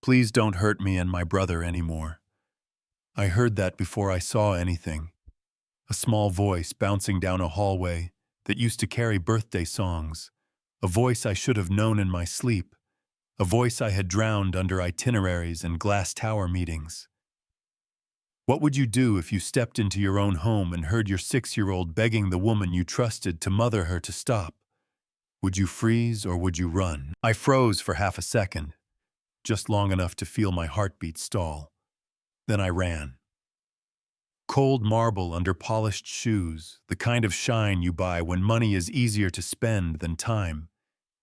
Please don't hurt me and my brother anymore. I heard that before I saw anything. A small voice bouncing down a hallway that used to carry birthday songs. A voice I should have known in my sleep. A voice I had drowned under itineraries and glass tower meetings. What would you do if you stepped into your own home and heard your 6-year-old begging the woman you trusted to mother her to stop? Would you freeze or would you run? I froze for half a second, just long enough to feel my heartbeat stall. Then I ran. Cold marble under polished shoes, the kind of shine you buy when money is easier to spend than time,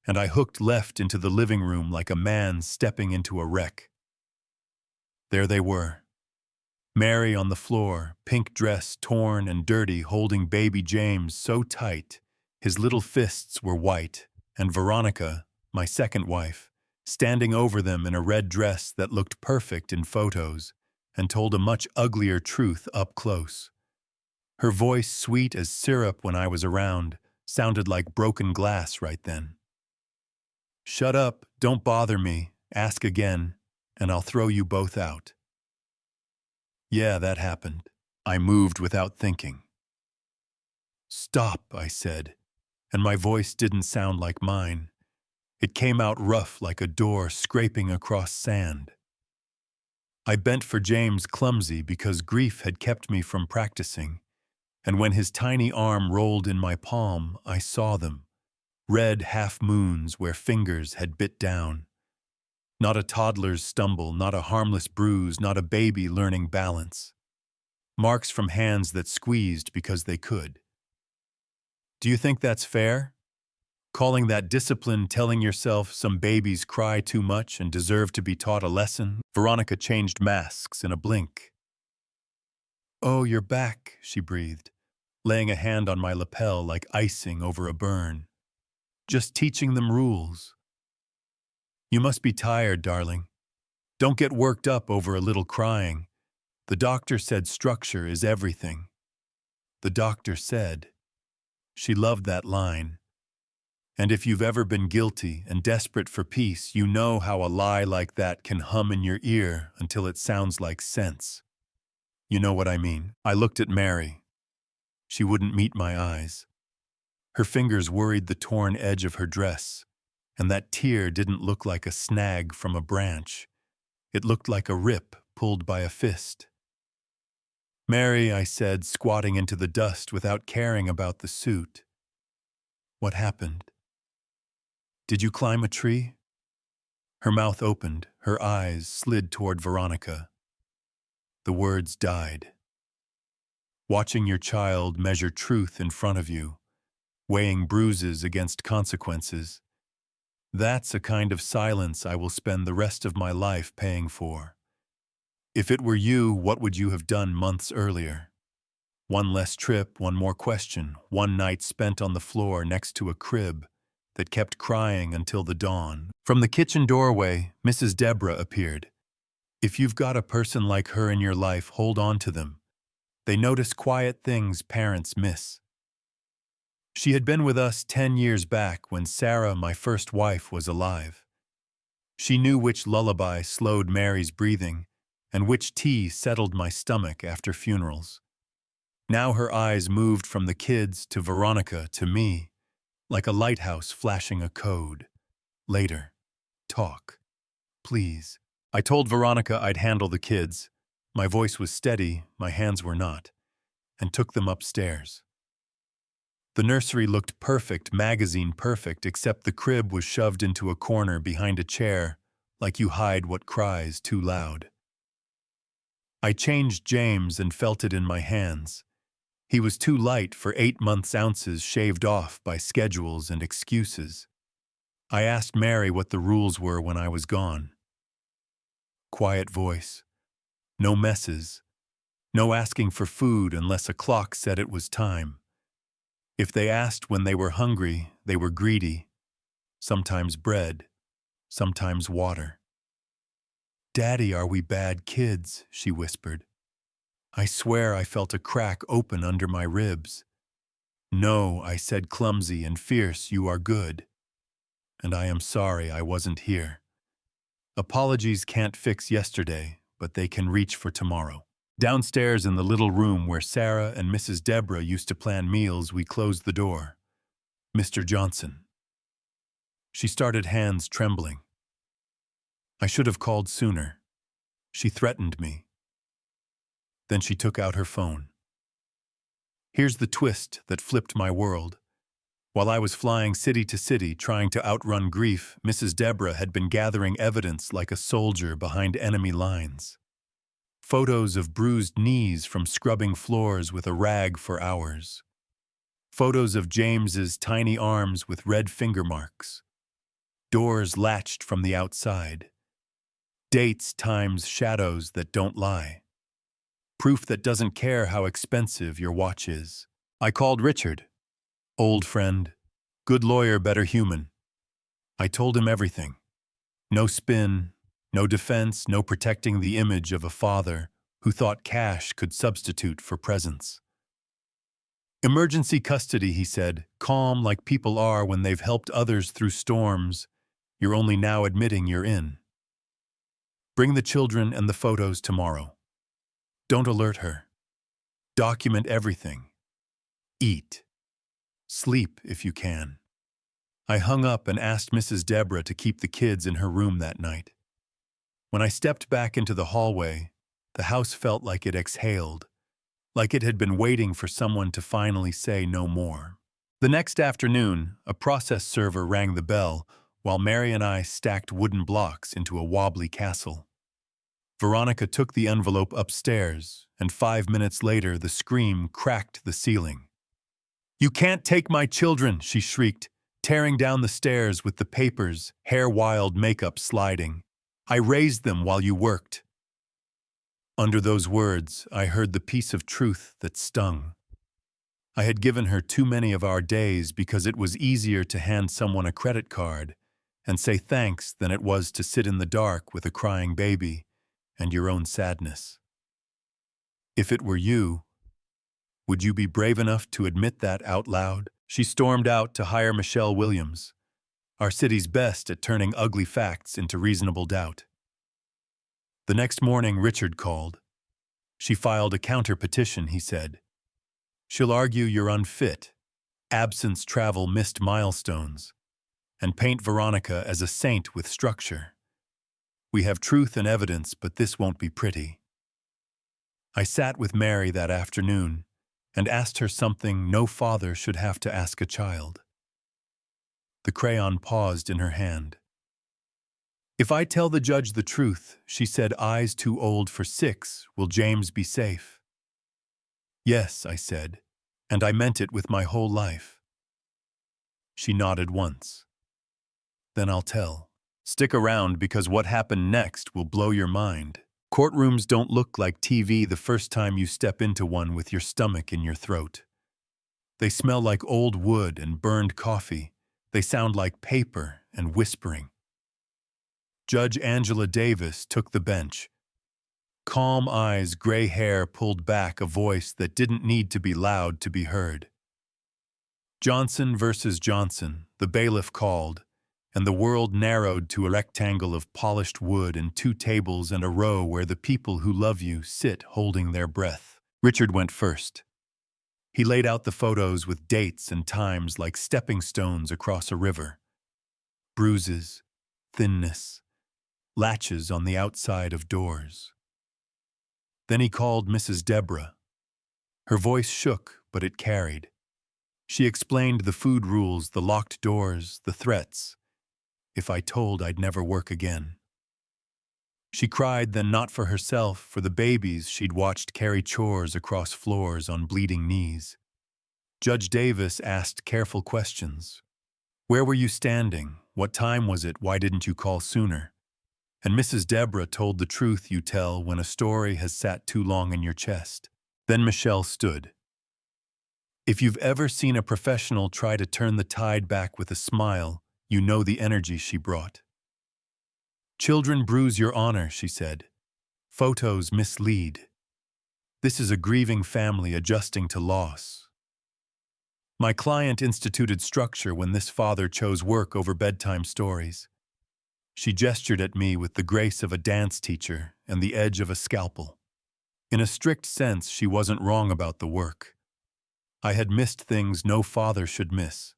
and I hooked left into the living room like a man stepping into a wreck. There they were. Mary on the floor, pink dress torn and dirty, holding baby James so tight, his little fists were white, and Veronica, my second wife, standing over them in a red dress that looked perfect in photos and told a much uglier truth up close. Her voice, sweet as syrup when I was around, sounded like broken glass right then. "Shut up, don't bother me, ask again, and I'll throw you both out." Yeah, that happened. I moved without thinking. "Stop," I said, and my voice didn't sound like mine. It came out rough like a door scraping across sand. I bent for James, clumsy because grief had kept me from practicing, and when his tiny arm rolled in my palm, I saw them, red half-moons where fingers had bit down. Not a toddler's stumble, not a harmless bruise, not a baby learning balance. Marks from hands that squeezed because they could. Do you think that's fair? Calling that discipline, telling yourself some babies cry too much and deserve to be taught a lesson? Veronica changed masks in a blink. "Oh, you're back," she breathed, laying a hand on my lapel like icing over a burn. "Just teaching them rules." "You must be tired, darling. Don't get worked up over a little crying. The doctor said structure is everything." The doctor said. She loved that line. And if you've ever been guilty and desperate for peace, you know how a lie like that can hum in your ear until it sounds like sense. You know what I mean. I looked at Mary. She wouldn't meet my eyes. Her fingers worried the torn edge of her dress, and that tear didn't look like a snag from a branch. It looked like a rip pulled by a fist. "Mary," I said, squatting into the dust without caring about the suit. "What happened? Did you climb a tree?" Her mouth opened, her eyes slid toward Veronica. The words died. "Watching your child measure truth in front of you, weighing bruises against consequences. That's a kind of silence I will spend the rest of my life paying for. If it were you, what would you have done months earlier? One less trip, one more question, one night spent on the floor next to a crib that kept crying until the dawn." From the kitchen doorway, Mrs. Deborah appeared. If you've got a person like her in your life, hold on to them. They notice quiet things parents miss. She had been with us 10 years back when Sarah, my first wife, was alive. She knew which lullaby slowed Mary's breathing and which tea settled my stomach after funerals. Now her eyes moved from the kids to Veronica to me, like a lighthouse flashing a code. "Later. Talk. Please." I told Veronica I'd handle the kids. My voice was steady, my hands were not, and took them upstairs. The nursery looked perfect, magazine perfect, except the crib was shoved into a corner behind a chair, like you hide what cries too loud. I changed James and felt it in my hands. He was too light for 8 months' ounces shaved off by schedules and excuses. I asked Mary what the rules were when I was gone. Quiet voice. No messes. No asking for food unless a clock said it was time. If they asked when they were hungry, they were greedy. Sometimes bread, sometimes water. "Daddy, are we bad kids?" she whispered. I swear I felt a crack open under my ribs. "No," I said, clumsy and fierce, "you are good. And I am sorry I wasn't here." Apologies can't fix yesterday, but they can reach for tomorrow. Downstairs in the little room where Sarah and Mrs. Deborah used to plan meals, we closed the door. Mr. Johnson. She started, hands trembling. I should have called sooner. She threatened me. Then she took out her phone. Here's the twist that flipped my world. While I was flying city to city trying to outrun grief, Mrs. Deborah had been gathering evidence like a soldier behind enemy lines. Photos of bruised knees from scrubbing floors with a rag for hours. Photos of James's tiny arms with red finger marks. Doors latched from the outside. Dates, times, shadows that don't lie. Proof that doesn't care how expensive your watch is. I called Richard. Old friend. Good lawyer, better human. I told him everything. No spin, no defense, no protecting the image of a father who thought cash could substitute for presence. Emergency custody, he said, calm like people are when they've helped others through storms. You're only now admitting you're in. Bring the children and the photos tomorrow. Don't alert her. Document everything. Eat. Sleep if you can. I hung up and asked Mrs. Deborah to keep the kids in her room that night. When I stepped back into the hallway, the house felt like it exhaled, like it had been waiting for someone to finally say no more. The next afternoon, a process server rang the bell while Mary and I stacked wooden blocks into a wobbly castle. Veronica took the envelope upstairs, and 5 minutes later the scream cracked the ceiling. "You can't take my children," she shrieked, tearing down the stairs with the papers, hair-wild makeup sliding. "I raised them while you worked." Under those words, I heard the piece of truth that stung. I had given her too many of our days because it was easier to hand someone a credit card and say thanks than it was to sit in the dark with a crying baby and your own sadness. If it were you, would you be brave enough to admit that out loud? She stormed out to hire Michelle Williams, our city's best at turning ugly facts into reasonable doubt. The next morning, Richard called. She filed a counter-petition, he said. She'll argue you're unfit, absence travel missed milestones, and paint Veronica as a saint with structure. We have truth and evidence, but this won't be pretty. I sat with Mary that afternoon and asked her something no father should have to ask a child. The crayon paused in her hand. If I tell the judge the truth, she said, eyes too old for 6, will James be safe? Yes, I said, and I meant it with my whole life. She nodded once. Then I'll tell. Stick around because what happened next will blow your mind. Courtrooms don't look like TV the first time you step into one with your stomach in your throat. They smell like old wood and burned coffee. They sound like paper and whispering. Judge Angela Davis took the bench. Calm eyes, gray hair pulled back, a voice that didn't need to be loud to be heard. Johnson versus Johnson, the bailiff called, and the world narrowed to a rectangle of polished wood and 2 tables and a row where the people who love you sit holding their breath. Richard went first. He laid out the photos with dates and times like stepping stones across a river. Bruises, thinness, latches on the outside of doors. Then he called Mrs. Deborah. Her voice shook, but it carried. She explained the food rules, the locked doors, the threats. If I told, I'd never work again. She cried, then not for herself, for the babies she'd watched carry chores across floors on bleeding knees. Judge Davis asked careful questions. Where were you standing? What time was it? Why didn't you call sooner? And Mrs. Deborah told the truth you tell when a story has sat too long in your chest. Then Michelle stood. If you've ever seen a professional try to turn the tide back with a smile, you know the energy she brought. Children bruise your honor, she said. Photos mislead. This is a grieving family adjusting to loss. My client instituted structure when this father chose work over bedtime stories. She gestured at me with the grace of a dance teacher and the edge of a scalpel. In a strict sense, she wasn't wrong about the work. I had missed things no father should miss.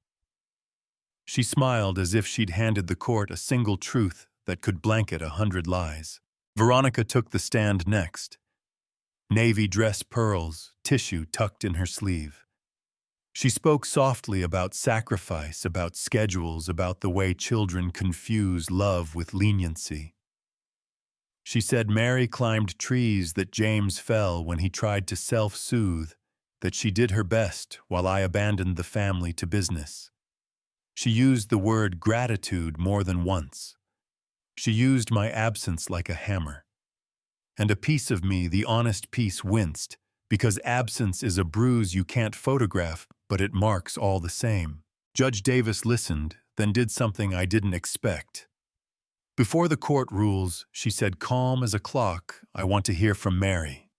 She smiled as if she'd handed the court a single truth that could blanket 100 lies. Veronica took the stand next. Navy dress pearls, tissue tucked in her sleeve. She spoke softly about sacrifice, about schedules, about the way children confuse love with leniency. She said Mary climbed trees, that James fell when he tried to self-soothe, that she did her best while I abandoned the family to business. She used the word gratitude more than once. She used my absence like a hammer. And a piece of me, the honest piece, winced, because absence is a bruise you can't photograph, but it marks all the same. Judge Davis listened, then did something I didn't expect. Before the court rules, she said, calm as a clock, I want to hear from Mary.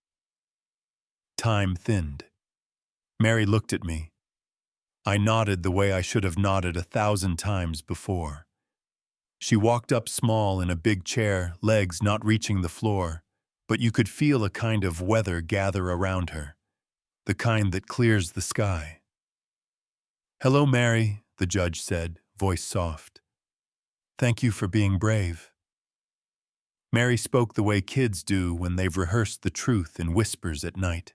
Time thinned. Mary looked at me. I nodded the way I should have nodded 1,000 times before. She walked up small in a big chair, legs not reaching the floor, but you could feel a kind of weather gather around her, the kind that clears the sky. Hello, Mary, the judge said, voice soft. Thank you for being brave. Mary spoke the way kids do when they've rehearsed the truth in whispers at night.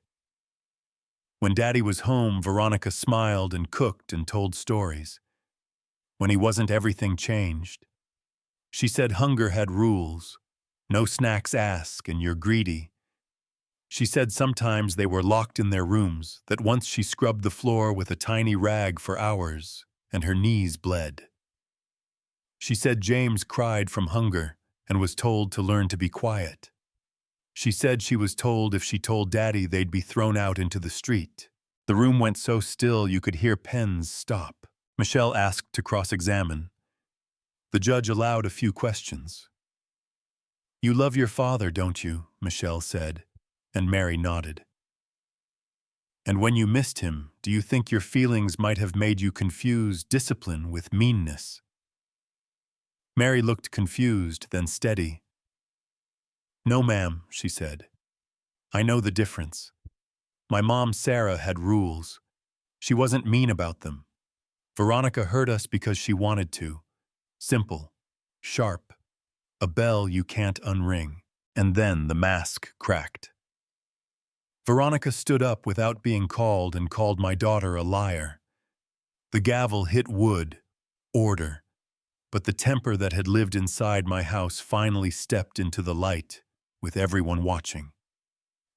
When Daddy was home, Veronica smiled and cooked and told stories. When he wasn't, everything changed. She said hunger had rules. No snacks ask, and you're greedy. She said sometimes they were locked in their rooms, that once she scrubbed the floor with a tiny rag for hours, and her knees bled. She said James cried from hunger and was told to learn to be quiet. She said she was told if she told Daddy they'd be thrown out into the street. The room went so still you could hear pens stop. Michelle asked to cross-examine. The judge allowed a few questions. You love your father, don't you? Michelle said, and Mary nodded. And when you missed him, do you think your feelings might have made you confuse discipline with meanness? Mary looked confused, then steady. No, ma'am, she said. I know the difference. My mom, Sarah, had rules. She wasn't mean about them. Veronica hurt us because she wanted to. Simple, sharp, a bell you can't unring. And then the mask cracked. Veronica stood up without being called and called my daughter a liar. The gavel hit wood, order. But the temper that had lived inside my house finally stepped into the light, with everyone watching.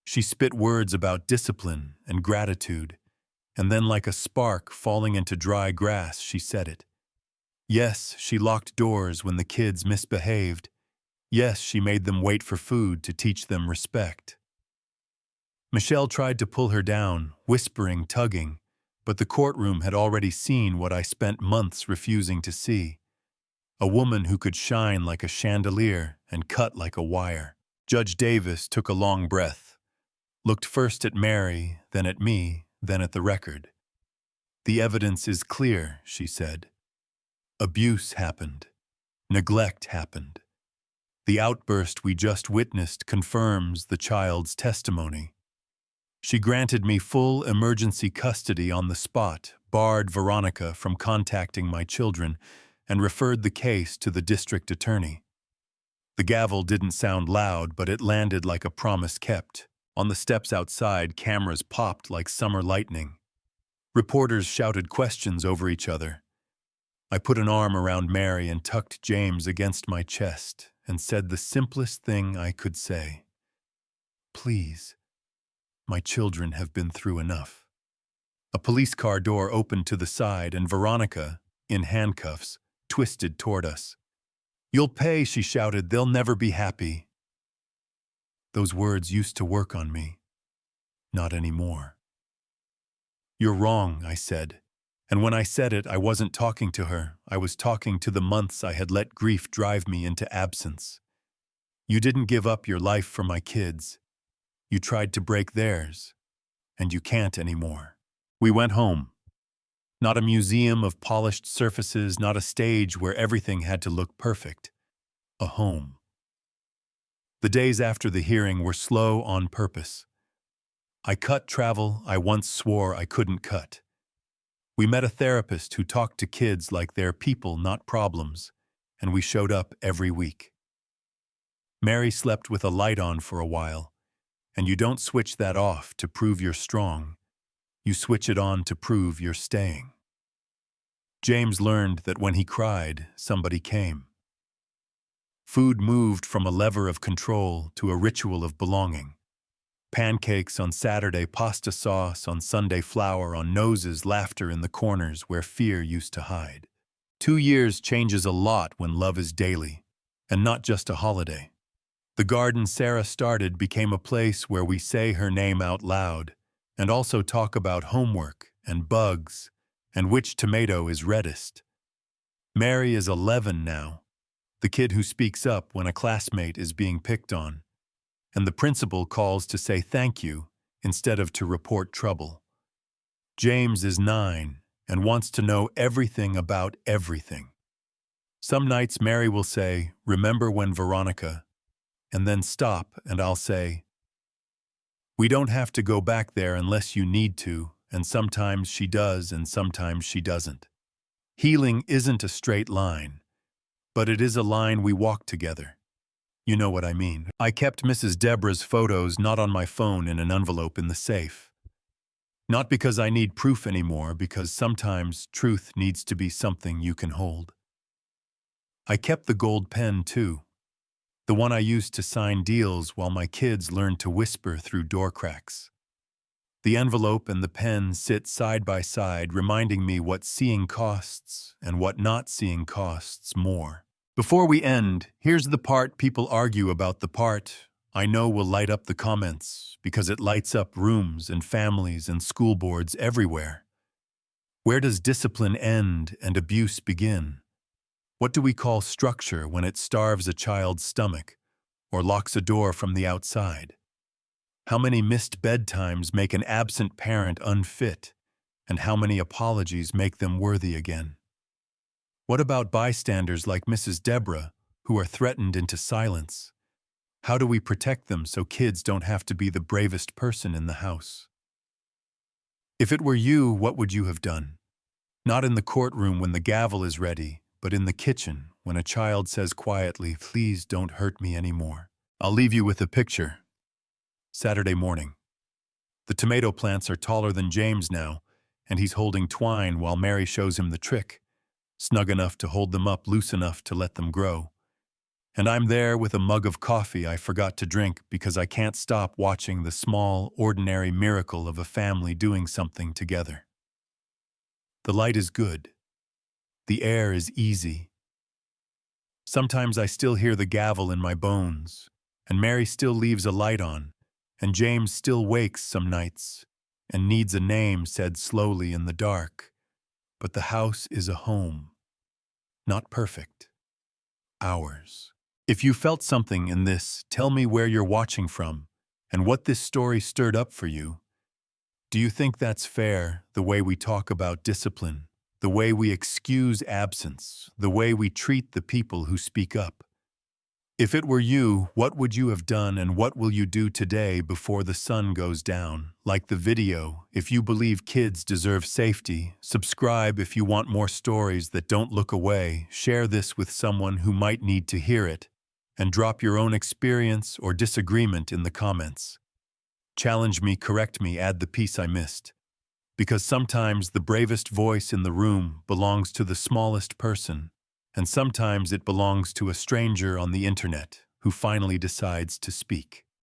She spit words about discipline and gratitude, and then like a spark falling into dry grass, she said it. Yes, she locked doors when the kids misbehaved. Yes, she made them wait for food to teach them respect. Michelle tried to pull her down, whispering, tugging, but the courtroom had already seen what I spent months refusing to see. A woman who could shine like a chandelier and cut like a wire. Judge Davis took a long breath, looked first at Mary, then at me, then at the record. The evidence is clear, she said. Abuse happened. Neglect happened. The outburst we just witnessed confirms the child's testimony. She granted me full emergency custody on the spot, barred Veronica from contacting my children, and referred the case to the district attorney. The gavel didn't sound loud, but it landed like a promise kept. On the steps outside, cameras popped like summer lightning. Reporters shouted questions over each other. I put an arm around Mary and tucked James against my chest and said the simplest thing I could say. Please, my children have been through enough. A police car door opened to the side and Veronica, in handcuffs, twisted toward us. You'll pay, she shouted. They'll never be happy. Those words used to work on me. Not anymore. You're wrong, I said. And when I said it, I wasn't talking to her. I was talking to the months I had let grief drive me into absence. You didn't give up your life for my kids. You tried to break theirs. And you can't anymore. We went home. Not a museum of polished surfaces, not a stage where everything had to look perfect. a home. The days after the hearing were slow on purpose. I cut travel I once swore I couldn't cut. We met a therapist who talked to kids like they're people, not problems, and we showed up every week. Mary slept with a light on for a while, and you don't switch that off to prove you're strong. You switch it on to prove you're staying. James learned that when he cried, somebody came. Food moved from a lever of control to a ritual of belonging. Pancakes on Saturday, pasta sauce on Sunday, flour on noses, laughter in the corners where fear used to hide. 2 years changes a lot when love is daily, and not just a holiday. The garden Sarah started became a place where we say her name out loud, and also talk about homework and bugs, and which tomato is reddest. Mary is 11 now, the kid who speaks up when a classmate is being picked on, and the principal calls to say thank you instead of to report trouble. James is 9 and wants to know everything about everything. Some nights Mary will say, "Remember when Veronica," and then stop and I'll say, "We don't have to go back there unless you need to," and sometimes she does and sometimes she doesn't. Healing isn't a straight line, but it is a line we walk together. You know what I mean. I kept Mrs. Deborah's photos not on my phone in an envelope in the safe. Not because I need proof anymore, because sometimes truth needs to be something you can hold. I kept the gold pen too, the one I used to sign deals while my kids learned to whisper through door cracks. The envelope and the pen sit side by side, reminding me what seeing costs and what not seeing costs more. Before we end, here's the part people argue about, the part I know will light up the comments because it lights up rooms and families and school boards everywhere. Where does discipline end and abuse begin? What do we call structure when it starves a child's stomach or locks a door from the outside? How many missed bedtimes make an absent parent unfit, and how many apologies make them worthy again? What about bystanders like Mrs. Deborah, who are threatened into silence? How do we protect them so kids don't have to be the bravest person in the house? If it were you, what would you have done? Not in the courtroom when the gavel is ready, but in the kitchen when a child says quietly, "Please don't hurt me anymore." I'll leave you with a picture. Saturday morning. The tomato plants are taller than James now, and he's holding twine while Mary shows him the trick. Snug enough to hold them up, loose enough to let them grow. And I'm there with a mug of coffee I forgot to drink because I can't stop watching the small, ordinary miracle of a family doing something together. The light is good. The air is easy. Sometimes I still hear the gavel in my bones, and Mary still leaves a light on, and James still wakes some nights and needs a name said slowly in the dark. But the house is a home. Not perfect. Ours. If you felt something in this, tell me where you're watching from and what this story stirred up for you. Do you think that's fair, the way we talk about discipline, the way we excuse absence, the way we treat the people who speak up? If it were you, what would you have done and what will you do today before the sun goes down? Like the video, if you believe kids deserve safety, subscribe if you want more stories that don't look away, share this with someone who might need to hear it, and drop your own experience or disagreement in the comments. Challenge me, correct me, add the piece I missed. Because sometimes the bravest voice in the room belongs to the smallest person, and sometimes it belongs to a stranger on the internet who finally decides to speak.